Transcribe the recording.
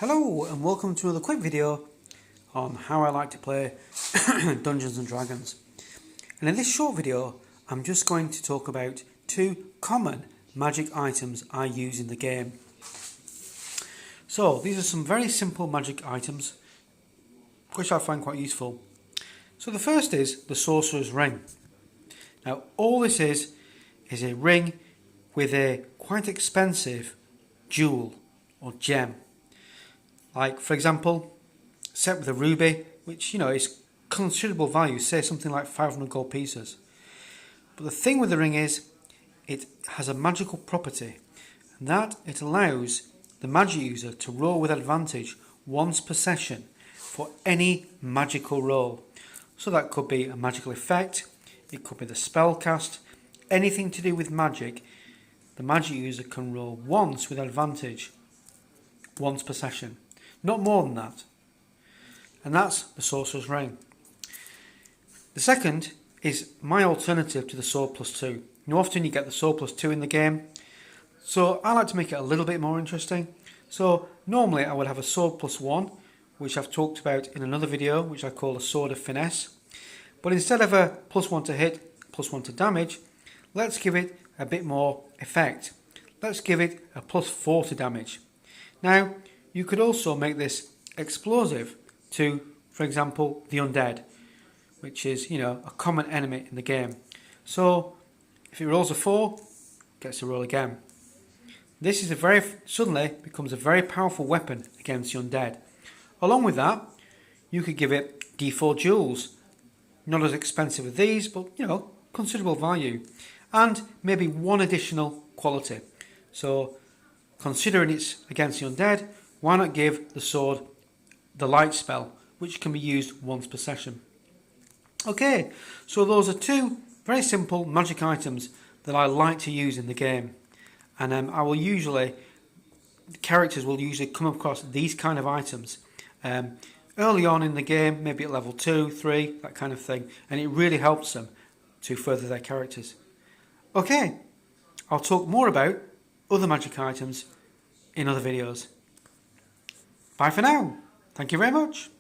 Hello and welcome to another quick video on how I like to play Dungeons and Dragons. And in this short video I'm just going to talk about two common magic items I use in the game. So these are some very simple magic items which I find quite useful. So the first is the Sorcerer's Ring. Now all this is a ring with a quite expensive jewel or gem. Like, for example, set with a ruby, which, is considerable value, say something like 500 gold pieces. But the thing with the ring is, it has a magical property, and that it allows the magic user to roll with advantage once per session for any magical roll. So that could be a magical effect, it could be the spell cast, anything to do with magic. The magic user can roll once with advantage, once per session. Not more than that. And that's the Sorcerer's Ring. The second is my alternative to the Sword Plus 2. Often you get the Sword Plus 2 in the game. So I like to make it a little bit more interesting. So normally I would have a Sword Plus 1, which I've talked about in another video, which I call a Sword of Finesse. But instead of a +1 to hit, +1 to damage, let's give it a bit more effect. Let's give it a +4 to damage. Now, you could also make this explosive to, for example, the undead, which is, a common enemy in the game. So, if it rolls a 4, it gets to roll again. This is suddenly becomes a very powerful weapon against the undead. Along with that, you could give it D4 jewels. Not as expensive as these, but, considerable value. And maybe one additional quality. So, considering it's against the undead, why not give the sword the light spell, which can be used once per session. Okay, so those are two very simple magic items that I like to use in the game. And the characters will usually come across these kind of items early on in the game, maybe at level 2, 3, that kind of thing. And it really helps them to further their characters. Okay, I'll talk more about other magic items in other videos. Bye for now. Thank you very much.